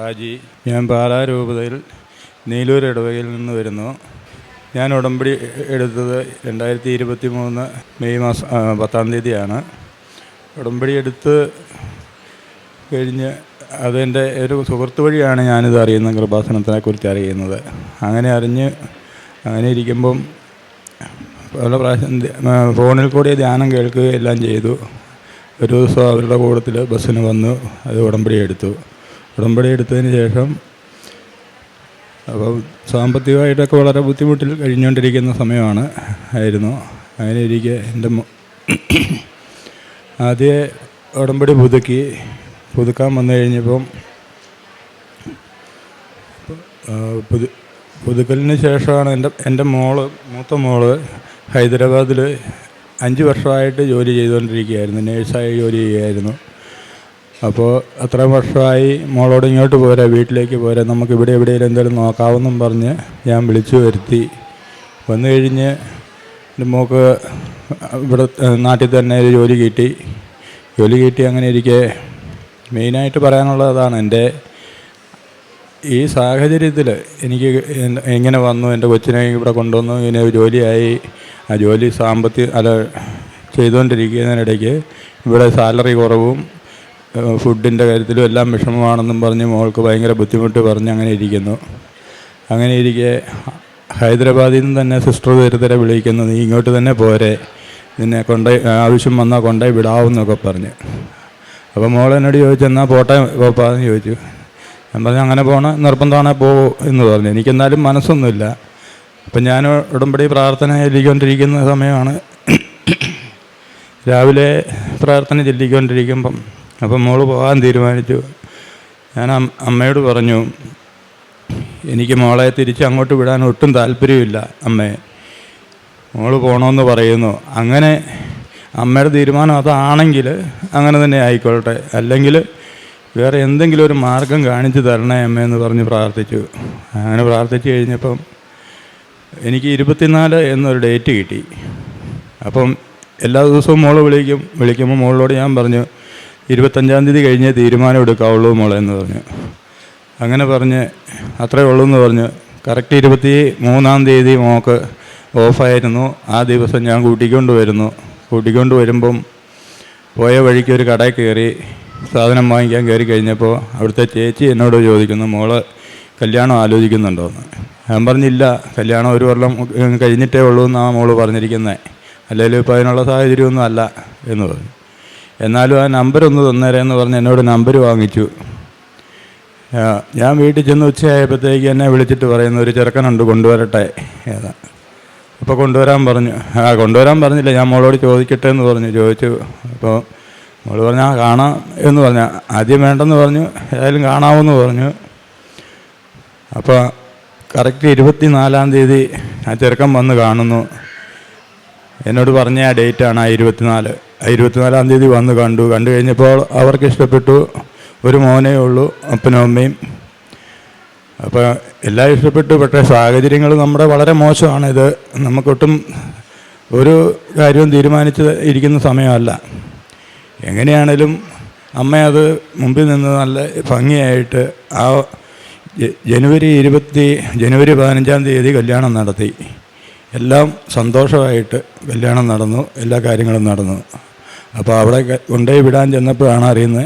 ഷാജി. ഞാൻ പാലാ രൂപതയിൽ നീലൂർ ഇടവകയിൽ നിന്ന് വരുന്നു. ഞാൻ ഉടമ്പടി എടുത്തത് 2023 മെയ് മാസം 10-ാം തീയതിയാണ്. ഉടമ്പടി എടുത്ത് കഴിഞ്ഞ് അതെൻ്റെ ഒരു സുഹൃത്ത് വഴിയാണ് ഞാനിത് അറിയുന്നത്, കൃപാസനത്തിനെക്കുറിച്ച് അറിയുന്നത്. അങ്ങനെ ഇരിക്കുമ്പം പല പ്രാവശ്യം ഫോണിൽ കൂടി ധ്യാനം കേൾക്കുകയെല്ലാം ചെയ്തു. ഒരു ദിവസം അവരുടെ കൂട്ടത്തിൽ ബസ്സിന് വന്നു, അത് ഉടമ്പടി എടുത്തതിന് ശേഷം അപ്പോൾ സാമ്പത്തികമായിട്ടൊക്കെ വളരെ ബുദ്ധിമുട്ടിൽ കഴിഞ്ഞുകൊണ്ടിരിക്കുന്ന ആയിരുന്നു. അങ്ങനെ ഇരിക്കെ എൻ്റെ ആദ്യം ഉടമ്പടി പുതുക്കാൻ വന്നു കഴിഞ്ഞപ്പം പുതുക്കലിന് ശേഷമാണ് എൻ്റെ മൂത്ത മോള് ഹൈദരാബാദിൽ 5 വർഷമായിട്ട് ജോലി ചെയ്തുകൊണ്ടിരിക്കുകയായിരുന്നു, നേഴ്സായി ജോലി ചെയ്യുകയായിരുന്നു. അപ്പോൾ അത്രയും വർഷമായി മോളോട് ഇങ്ങോട്ട് പോരാ, വീട്ടിലേക്ക് പോരാ, നമുക്ക് എവിടെയെങ്കിലും എന്തെങ്കിലും നോക്കാമെന്നും പറഞ്ഞ് ഞാൻ വിളിച്ചു വരുത്തി. വന്നു കഴിഞ്ഞ് എൻ്റെ മോൾക്ക് ഇവിടെ നാട്ടിൽ തന്നെ ഒരു ജോലി കിട്ടി. അങ്ങനെ ഇരിക്കെ മെയിനായിട്ട് പറയാനുള്ളതാണ്, എൻ്റെ ഈ സാഹചര്യത്തിൽ എനിക്ക് എങ്ങനെ വന്നു, എൻ്റെ കൊച്ചിനെ ഇവിടെ കൊണ്ടുവന്നു, ഇങ്ങനെ ജോലിയായി. ആ ജോലി ചെയ്തുകൊണ്ടിരിക്കുന്നതിനിടയ്ക്ക് ഇവിടെ സാലറി കുറവും ഫുഡിൻ്റെ കാര്യത്തിലും എല്ലാം വിഷമമാണെന്നും പറഞ്ഞ് മോൾക്ക് ഭയങ്കര ബുദ്ധിമുട്ട് പറഞ്ഞ് അങ്ങനെ ഇരിക്കെ ഹൈദരാബാദിൽ നിന്ന് തന്നെ സിസ്റ്റർ തരുതരെ വിളിക്കുന്നു, നീ ഇങ്ങോട്ട് തന്നെ പോരെ, നിന്നെ ആവശ്യം വന്നാൽ കൊണ്ടുപോയി വിടാവുന്നൊക്കെ പറഞ്ഞ്. അപ്പോൾ മോളെന്നോട് ചോദിച്ചു, എന്നാൽ പോട്ടെ പോപ്പാന്ന് ചോദിച്ചു. ഞാൻ പറഞ്ഞു, അങ്ങനെ നിർബന്ധമാണെങ്കിൽ പോകും എന്ന് പറഞ്ഞു. എനിക്കെന്നാലും മനസ്സൊന്നുമില്ല. അപ്പം ഞാൻ ഉടമ്പടി പ്രാർത്ഥന ചൊല്ലിക്കൊണ്ടിരിക്കുന്ന സമയമാണ്. രാവിലെ പ്രാർത്ഥന ചൊല്ലിക്കൊണ്ടിരിക്കുമ്പം അപ്പം മോള് പോകാൻ തീരുമാനിച്ചു. ഞാൻ അമ്മയോട് പറഞ്ഞു, എനിക്ക് മോളെ തിരിച്ച് അങ്ങോട്ട് വിടാൻ ഒട്ടും താല്പര്യമില്ല അമ്മേ, മോള് പോകണമെന്ന് പറയുന്നു. അങ്ങനെ അമ്മയുടെ തീരുമാനം അതാണെങ്കിൽ അങ്ങനെ തന്നെ ആയിക്കോട്ടെ, അല്ലെങ്കിൽ വേറെ എന്തെങ്കിലും ഒരു മാർഗം കാണിച്ചു തരണേ അമ്മയെന്ന് പറഞ്ഞ് പ്രാർത്ഥിച്ചു. അങ്ങനെ പ്രാർത്ഥിച്ചു കഴിഞ്ഞപ്പം എനിക്ക് 24 എന്നൊരു ഡേറ്റ് കിട്ടി. അപ്പം എല്ലാ ദിവസവും മോള് വിളിക്കുമ്പോൾ മോളോട് ഞാൻ പറഞ്ഞു, 25-ാം തീയതി കഴിഞ്ഞേ തീരുമാനം എടുക്കാവുള്ളൂ മോളെ എന്ന് പറഞ്ഞു. അങ്ങനെ പറഞ്ഞ് അത്രേ ഉള്ളൂ എന്ന് പറഞ്ഞു. കറക്റ്റ് 23-ാം തീയതി മോൾക്ക് ഓഫായിരുന്നു. ആ ദിവസം ഞാൻ കൂട്ടിക്കൊണ്ട് വരുമ്പം പോയ വഴിക്ക് ഒരു കടയിൽ കയറി സാധനം വാങ്ങിക്കാൻ കയറി കഴിഞ്ഞപ്പോൾ അവിടുത്തെ ചേച്ചി എന്നോട് ചോദിക്കുന്നു, മോള് കല്യാണം ആലോചിക്കുന്നുണ്ടോയെന്ന്. ഞാൻ പറഞ്ഞില്ല, കല്യാണം 1 കൊല്ലം കഴിഞ്ഞിട്ടേ ഉള്ളൂ എന്നാണ് മോള് പറഞ്ഞിരിക്കുന്നത്, അല്ലെങ്കിൽ ഇപ്പോൾ അതിനുള്ള സാഹചര്യമൊന്നും അല്ല എന്ന് പറഞ്ഞു. എന്നാലും ആ നമ്പരൊന്ന് തന്നേരെന്ന് പറഞ്ഞ് എന്നോട് നമ്പർ വാങ്ങിച്ചു. ഞാൻ വീട്ടിൽ ചെന്ന് ഉച്ചയായപ്പോഴത്തേക്ക് എന്നെ വിളിച്ചിട്ട് പറയുന്നു, ഒരു ചെറുക്കനുണ്ട്, കൊണ്ടുവരട്ടെ. അപ്പോൾ കൊണ്ടുവരാൻ പറഞ്ഞില്ല, ഞാൻ മോളോട് ചോദിക്കട്ടെ എന്ന് ചോദിച്ചു. അപ്പോൾ മോള് പറഞ്ഞാൽ കാണാം എന്ന് പറഞ്ഞു. ആദ്യം വേണ്ടെന്ന് പറഞ്ഞു, ഏതായാലും കാണാമെന്ന് പറഞ്ഞു. അപ്പോൾ കറക്റ്റ് 24-ാം തീയതി ആ ചെറുക്കൻ വന്ന് കാണുന്നു. എന്നോട് പറഞ്ഞ ആ ഡേറ്റാണ് ആ 24-ാം തീയതി വന്ന് കണ്ടു കഴിഞ്ഞപ്പോൾ അവർക്ക് ഇഷ്ടപ്പെട്ടു. ഒരു മോനേ ഉള്ളൂ, അപ്പനും അമ്മയും. അപ്പോൾ എല്ലാം ഇഷ്ടപ്പെട്ടു. പക്ഷേ സാഹചര്യങ്ങൾ നമ്മുടെ വളരെ മോശമാണ്. ഇത് നമുക്കൊട്ടും ഒരു കാര്യവും തീരുമാനിച്ച് ഇരിക്കുന്ന സമയമല്ല. എങ്ങനെയാണേലും അമ്മ അത് മുമ്പിൽ നിന്ന് നല്ല ഭംഗിയായിട്ട് ആ ജനുവരി 15-ാം തീയതി കല്യാണം നടത്തി. എല്ലാം സന്തോഷമായിട്ട് കല്യാണം നടന്നു, എല്ലാ കാര്യങ്ങളും നടന്നു. അപ്പോൾ അവിടെ കൊണ്ടുപോയി വിടാൻ ചെന്നപ്പോഴാണ് അറിയുന്നത്,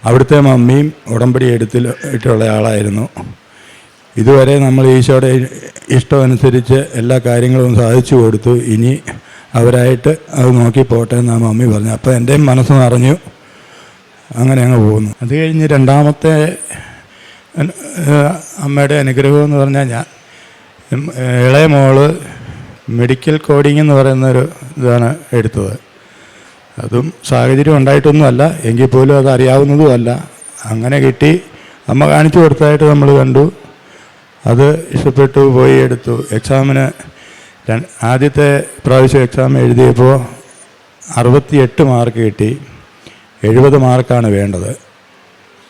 അവിടുത്തെ മമ്മിയും ഉടമ്പടി എടുത്തിട്ടുള്ള ആളായിരുന്നു. ഇതുവരെ നമ്മൾ ഈശോയുടെ ഇഷ്ടമനുസരിച്ച് എല്ലാ കാര്യങ്ങളും സാധിച്ചു കൊടുത്തു, ഇനി അവരായിട്ട് അത് നോക്കി പോട്ടെ എന്നാണ് മമ്മി പറഞ്ഞു. അപ്പോൾ എൻ്റെയും മനസ്സ് നിറഞ്ഞു. അങ്ങനെ അങ്ങ് പോകുന്നു. അത് കഴിഞ്ഞ് രണ്ടാമത്തെ അമ്മയുടെ അനുഗ്രഹം എന്ന് പറഞ്ഞാൽ, ഞാൻ ഇളയ മോള് മെഡിക്കൽ കോഡിങ് എന്ന് പറയുന്നൊരു ഇതാണ് എടുത്തത്. അതും സാഹചര്യം ഉണ്ടായിട്ടൊന്നുമല്ല, എങ്കിൽ പോലും അത് അറിയാവുന്നതുമല്ല. അങ്ങനെ കിട്ടി. അമ്മ കാണിച്ചു കൊടുത്തതായിട്ട് നമ്മൾ കണ്ടു. അത് ഇഷ്ടപ്പെട്ടു, പോയി എടുത്തു. എക്സാമിന് ആദ്യത്തെ പ്രാവശ്യം എക്സാം എഴുതിയപ്പോൾ 68 മാർക്ക് കിട്ടി. 70 മാർക്കാണ് വേണ്ടത്.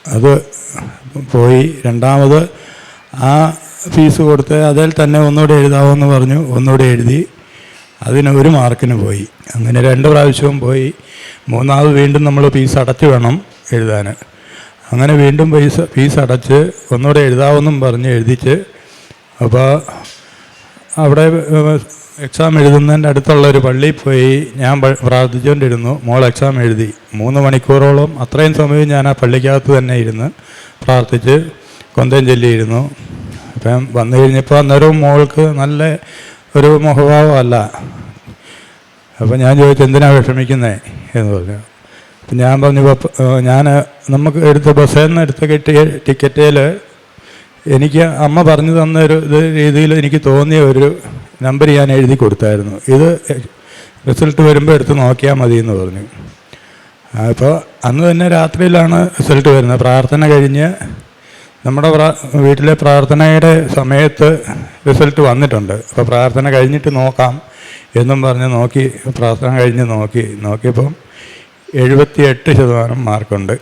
അത് പോയി. രണ്ടാമത് ആ ഫീസ് കൊടുത്ത് അതിൽ തന്നെ ഒന്നുകൂടെ എഴുതാമെന്ന് പറഞ്ഞു. ഒന്നുകൂടെ എഴുതി. അതിന് 1 മാർക്കിന് പോയി. അങ്ങനെ 2 പ്രാവശ്യവും പോയി. മൂന്നാമത് വീണ്ടും നമ്മൾ ഫീസ് അടച്ചു വേണം എഴുതാൻ. അങ്ങനെ വീണ്ടും ഫീസ് അടച്ച് ഒന്നുകൂടെ എഴുതാമെന്നും പറഞ്ഞ് എഴുതിച്ച്, അപ്പോൾ അവിടെ എക്സാം എഴുതുന്നതിൻ്റെ അടുത്തുള്ളൊരു പള്ളിയിൽ പോയി ഞാൻ പ്രാർത്ഥിച്ചുകൊണ്ടിരുന്നു. മോൾ എക്സാം എഴുതി 3 മണിക്കൂറോളം അത്രയും സമയം ഞാൻ ആ പള്ളിക്കകത്ത് തന്നെ ഇരുന്ന് പ്രാർത്ഥിച്ച് കൊന്തയും ചൊല്ലിയിരുന്നു. അപ്പം വന്നു കഴിഞ്ഞപ്പോൾ അന്നേരവും മോൾക്ക് നല്ല ഒരു മുഖഭാവമല്ല. അപ്പം ഞാൻ ചോദിച്ചു, എന്തിനാണ് വിഷമിക്കുന്നത് എന്ന് പറഞ്ഞു. അപ്പം ഞാൻ പറഞ്ഞു, ഞാൻ നമുക്ക് എടുത്ത ബസ്സിൽ നിന്ന് എടുത്ത കിട്ടിയ ടിക്കറ്റിൽ എനിക്ക് അമ്മ പറഞ്ഞു തന്ന ഒരു രീതിയിൽ എനിക്ക് തോന്നിയ ഒരു നമ്പർ ഞാൻ എഴുതി കൊടുത്തായിരുന്നു. ഇത് റിസൾട്ട് വരുമ്പോൾ എടുത്ത് നോക്കിയാൽ മതി എന്ന് പറഞ്ഞു. അപ്പോൾ അന്ന് തന്നെ രാത്രിയിലാണ് റിസൾട്ട് വരുന്നത്. പ്രാർത്ഥന കഴിഞ്ഞ് നമ്മുടെ വീട്ടിലെ പ്രാർത്ഥനയുടെ സമയത്ത് റിസൾട്ട് വന്നിട്ടുണ്ട്. അപ്പോൾ പ്രാർത്ഥന കഴിഞ്ഞിട്ട് നോക്കാം എന്നും പറഞ്ഞ് നോക്കി, പ്രാർത്ഥന കഴിഞ്ഞ് നോക്കിയപ്പം 78% മാർക്കുണ്ട്.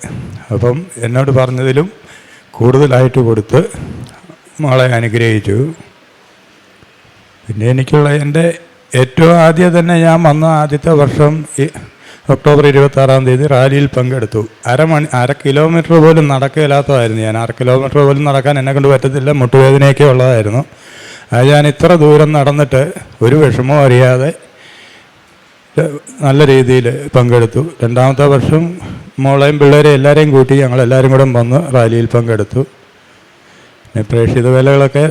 അപ്പം എന്നോട് പറഞ്ഞതിലും കൂടുതലായിട്ട് കൊടുത്ത് മോളെ അനുഗ്രഹിച്ചു. പിന്നെ എനിക്കുള്ള എൻ്റെ ഏറ്റവും ആദ്യം തന്നെ ഞാൻ വന്ന ആദ്യത്തെ വർഷം ഒക്ടോബർ 26 റാലിയിൽ പങ്കെടുത്തു. 1/2 കിലോമീറ്റർ പോലും നടക്കില്ലാത്തതായിരുന്നു ഞാൻ. 1/2 കിലോമീറ്റർ പോലും നടക്കാൻ എന്നെ കൊണ്ട് പറ്റത്തില്ല, മുട്ടുവേദനയൊക്കെ ഉള്ളതായിരുന്നു. അത് ഞാൻ ഇത്ര ദൂരം നടന്നിട്ട് ഒരു വിഷമവും അറിയാതെ നല്ല രീതിയിൽ പങ്കെടുത്തു. 2ാമത്തെ വർഷം മോളെയും പിള്ളേരെയും എല്ലാവരെയും കൂട്ടി ഞങ്ങളെല്ലാവരും കൂടെ വന്ന് റാലിയിൽ പങ്കെടുത്തു. പിന്നെ പ്രേക്ഷിത വേലകളൊക്കെ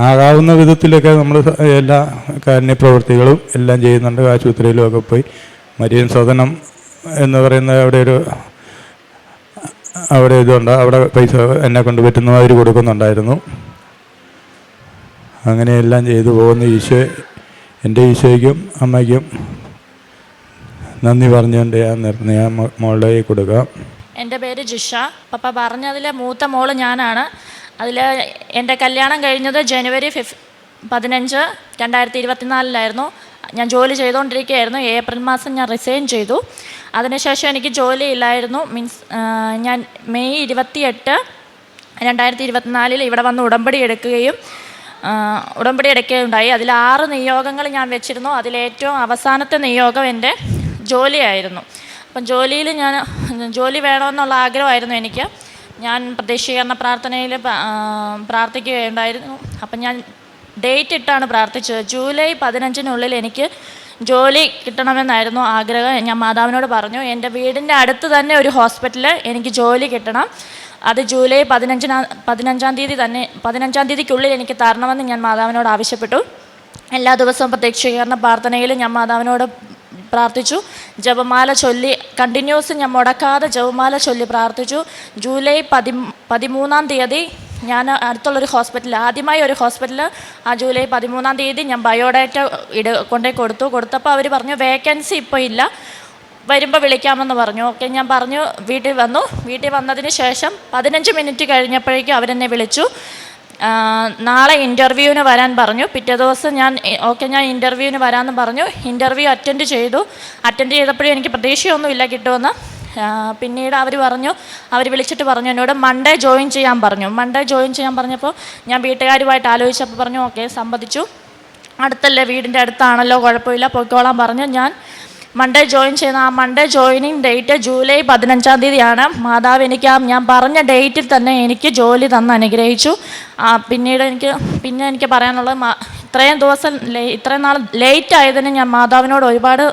ആകാവുന്ന വിധത്തിലൊക്കെ നമ്മൾ എല്ലാ കാരുണ്യ പ്രവൃത്തികളും എല്ലാം ചെയ്യുന്നുണ്ട്. ആശുപത്രിയിലുമൊക്കെ പോയി മരിയൻ സദനം എന്ന് പറയുന്ന അവിടെ ഇതുണ്ട്, അവിടെ പൈസ എന്നെ കൊണ്ട് പറ്റുന്ന അവർ കൊടുക്കുന്നുണ്ടായിരുന്നു. അങ്ങനെയെല്ലാം ചെയ്തു പോകുന്ന എൻ്റെ ഈശോയ്ക്കും അമ്മയ്ക്കും നന്ദി പറഞ്ഞുകൊണ്ട് ഞാൻ മോളുടെ കൊടുക്കാം. എൻ്റെ പേര് ജിഷ. പപ്പ പറഞ്ഞതിൽ മൂത്ത മോള് ഞാനാണ്. അതിൽ എൻ്റെ കല്യാണം കഴിഞ്ഞത് ജനുവരി 15, 2024 ഞാൻ ജോലി ചെയ്തുകൊണ്ടിരിക്കുകയായിരുന്നു. ഏപ്രിൽ മാസം ഞാൻ റിസൈൻ ചെയ്തു. അതിനുശേഷം എനിക്ക് ജോലി ഇല്ലായിരുന്നു. ഞാൻ മെയ് 28, 2024 ഇവിടെ വന്ന് ഉടമ്പടി എടുക്കുകയുണ്ടായി. അതിൽ 6 നിയോഗങ്ങൾ ഞാൻ വെച്ചിരുന്നു. അതിലേറ്റവും അവസാനത്തെ നിയോഗം എൻ്റെ ജോലിയായിരുന്നു. അപ്പം ജോലി വേണമെന്നുള്ള ആഗ്രഹമായിരുന്നു എനിക്ക്. ഞാൻ പ്രതീക്ഷീകരണ പ്രാർത്ഥനയിൽ പ്രാർത്ഥിക്കുകയുണ്ടായിരുന്നു. അപ്പം ഞാൻ ഡേറ്റ് ഇട്ടാണ് പ്രാർത്ഥിച്ചത്. ജൂലൈ 15 എനിക്ക് ജോലി കിട്ടണമെന്നായിരുന്നു ആഗ്രഹം. ഞാൻ മാതാവിനോട് പറഞ്ഞു, എൻ്റെ വീടിൻ്റെ അടുത്ത് തന്നെ ഒരു ഹോസ്പിറ്റലിൽ എനിക്ക് ജോലി കിട്ടണം. അത് ജൂലൈ 15 തീയതിക്കുള്ളിൽ എനിക്ക് തരണമെന്ന് ഞാൻ മാതാവിനോട് ആവശ്യപ്പെട്ടു. എല്ലാ ദിവസവും പ്രതീക്ഷീകരണ പ്രാർത്ഥനയിൽ ഞാൻ മാതാവിനോട് പ്രാർത്ഥിച്ചു. ജപമാല ചൊല്ലി കണ്ടിന്യൂസ് ഞാൻ മുടക്കാതെ ജപമാല ചൊല്ലി പ്രാർത്ഥിച്ചു. ജൂലൈ 13 ഞാൻ അടുത്തുള്ളൊരു ആദ്യമായി ഒരു ഹോസ്പിറ്റലിൽ ആ ജൂലൈ 13 ഞാൻ ബയോഡാറ്റ കൊടുത്തപ്പോൾ അവർ പറഞ്ഞു വേക്കൻസി ഇപ്പോൾ ഇല്ല, വരുമ്പോൾ വിളിക്കാമെന്ന് പറഞ്ഞു. ഓക്കെ, ഞാൻ പറഞ്ഞു. വീട്ടിൽ വന്നതിന് ശേഷം 15 മിനിറ്റ് കഴിഞ്ഞപ്പോഴേക്കും അവരെന്നെ വിളിച്ചു. നാളെ ഇൻ്റർവ്യൂവിന് വരാൻ പറഞ്ഞു. പിറ്റേ ദിവസം ഞാൻ ഇൻ്റർവ്യൂവിന് വരാമെന്ന് പറഞ്ഞു. ഇൻ്റർവ്യൂ അറ്റൻഡ് ചെയ്തപ്പോഴും എനിക്ക് പ്രതീക്ഷയൊന്നുമില്ല കിട്ടുമെന്ന്. പിന്നീട് അവർ വിളിച്ചിട്ട് പറഞ്ഞു എന്നോട് മൺഡേ ജോയിൻ ചെയ്യാൻ പറഞ്ഞപ്പോൾ ഞാൻ വീട്ടുകാരുമായിട്ട് ആലോചിച്ചപ്പോൾ പറഞ്ഞു ഓക്കെ, സമ്മതിച്ചു. അടുത്തല്ലേ, വീടിൻ്റെ അടുത്താണല്ലോ, കുഴപ്പമില്ല, പൊയ്ക്കോളാൻ പറഞ്ഞു. ഞാൻ മൺഡേ ജോയിൻ ചെയ്യുന്ന ആ മൺഡേ ജോയിനിങ് ഡേറ്റ് ജൂലൈ 15 മാതാവ് എനിക്ക് ഞാൻ പറഞ്ഞ ഡേറ്റിൽ തന്നെ എനിക്ക് ജോലി തന്ന് അനുഗ്രഹിച്ചു. പിന്നെ എനിക്ക് പറയാനുള്ളത്, ഇത്രയും നാൾ ലേറ്റ് ആയതിന് ഞാൻ മാതാവിനോട് ഒരുപാട്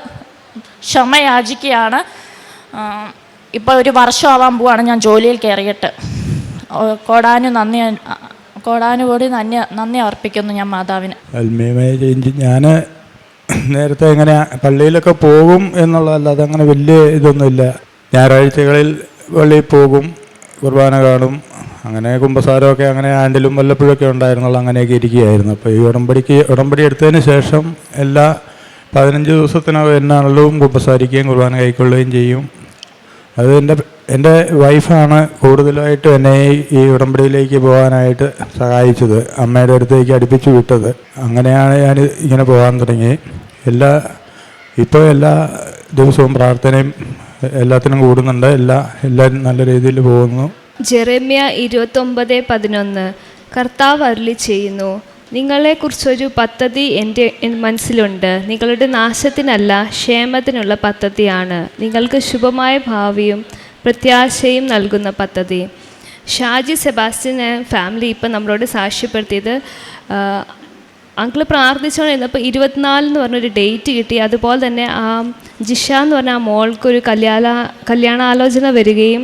ക്ഷമ യാചിക്കുകയാണ്. ഇപ്പോൾ 1 വർഷമാവാൻ പോവാണ് ഞാൻ ജോലിയിൽ കയറിയിട്ട്. കോടാനുകൂടി നന്ദി അർപ്പിക്കുന്നു ഞാൻ മാതാവിന്. ഞാൻ നേരത്തെ എങ്ങനെ പള്ളിയിലൊക്കെ പോകും എന്നുള്ളതല്ലാതെ അങ്ങനെ വലിയ ഇതൊന്നുമില്ല. ഞായറാഴ്ചകളിൽ പള്ളിയിൽ പോകും, കുർബാന കാണും, അങ്ങനെ കുമ്പസാരമൊക്കെ അങ്ങനെ ആണ്ടിലും വല്ലപ്പോഴൊക്കെ ഉണ്ടായിരുന്നുള്ളൂ. അങ്ങനെയൊക്കെ ഇരിക്കുകയായിരുന്നു. അപ്പോൾ ഈ ഉടമ്പടി എടുത്തതിന് ശേഷം എല്ലാ 15 ദിവസത്തിനകം എന്നാണല്ലോ കുമ്പസാരിക്കുകയും കുർബാന കൈക്കൊള്ളുകയും ചെയ്യും. അത് എൻ്റെ വൈഫാണ് കൂടുതലായിട്ട് എന്നെ ഈ ഉടമ്പടിയിലേക്ക് പോകാനായിട്ട് സഹായിച്ചത്, അമ്മയുടെ അടുത്തേക്ക് അടുപ്പിച്ച് വിട്ടത്. അങ്ങനെയാണ് ഞാൻ ഇങ്ങനെ പോകാൻ തുടങ്ങി. ഇപ്പോൾ എല്ലാ ദിവസവും പ്രാർത്ഥനയും എല്ലാത്തിനും കൂടുന്നുണ്ട്. എല്ലാവരും നല്ല രീതിയിൽ പോകുന്നു. ജെറമ്യ 29:11 കർത്താവ് അരുളി ചെയ്യുന്നു, നിങ്ങളെക്കുറിച്ചൊരു പദ്ധതി എൻ്റെ മനസ്സിലുണ്ട്, നിങ്ങളുടെ നാശത്തിനല്ല ക്ഷേമത്തിനുള്ള പദ്ധതിയാണ്. നിങ്ങൾക്ക് ശുഭമായ ഭാവിയും പ്രത്യാശയും നൽകുന്ന പദ്ധതി. ഷാജി സെബാസ്റ്റ്യൻ ഫാമിലി ഇപ്പം നമ്മളോട് സാക്ഷ്യപ്പെടുത്തിയത് അങ്കിൾ പ്രാർത്ഥിച്ചുകൊണ്ടിരുന്നപ്പോൾ 24 എന്ന് പറഞ്ഞൊരു ഡേറ്റ് കിട്ടി. അതുപോലെ തന്നെ ആ ജിഷ എന്ന് പറഞ്ഞ ആ മോൾക്കൊരു കല്യാണാലോചന വരികയും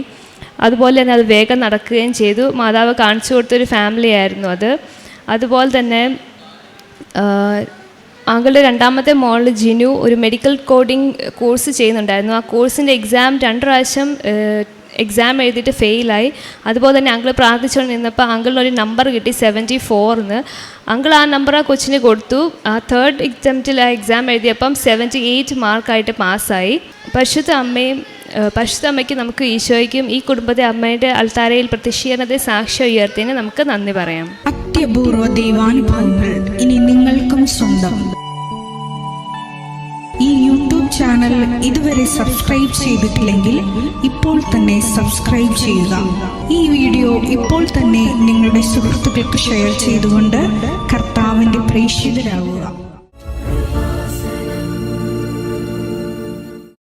അതുപോലെ തന്നെ അത് വേഗം നടക്കുകയും ചെയ്തു. മാതാവ് കാണിച്ചു കൊടുത്തൊരു ഫാമിലി ആയിരുന്നു അത്. അതുപോലെ തന്നെ അങ്കിളുടെ രണ്ടാമത്തെ മോൾ ജിനു ഒരു മെഡിക്കൽ കോഡിംഗ് കോഴ്സ് ചെയ്യുന്നുണ്ടായിരുന്നു. ആ കോഴ്സിൻ്റെ എക്സാം 2 പ്രാവശ്യം എക്സാം എഴുതിയിട്ട് ഫെയിലായി. അതുപോലെ തന്നെ അങ്കിൾ പ്രാർത്ഥിച്ചുകൊണ്ട് നിന്നപ്പോൾ അങ്കിളിനൊരു നമ്പർ കിട്ടി 74. അങ്കിൾ ആ നമ്പർ ആ കൊച്ചിന് കൊടുത്തു. ആ 3rd അറ്റംപ്റ്റിൽ ആ എക്സാം എഴുതിയപ്പം 78 മാർക്കായിട്ട് പാസ്സായി. പരിശുദ്ധ അമ്മയ്ക്ക് നമുക്ക് ഈശോയ്ക്കും ഈ കുടുംബത്തെ അമ്മയുടെ അൾത്താരയിൽ പ്രത്യക്ഷീകരണത്തെ സാക്ഷ്യം ഉയർത്തിന് നമുക്ക് നന്ദി പറയാം. അത്യപൂർവ ദൈവാനുഭവങ്ങൾ ഇനി നിങ്ങൾക്കും സ്വന്തം. ഈ യൂട്യൂബ് ചാനൽ ഇതുവരെ സബ്സ്ക്രൈബ് ചെയ്തിട്ടില്ലെങ്കിൽ ഇപ്പോൾ തന്നെ സബ്സ്ക്രൈബ് ചെയ്യുക. ഈ വീഡിയോ ഇപ്പോൾ തന്നെ നിങ്ങളുടെ സുഹൃത്തുക്കൾക്ക് ഷെയർ ചെയ്തുകൊണ്ട് കർത്താവിൻ്റെ പ്രേക്ഷിതരാകുക.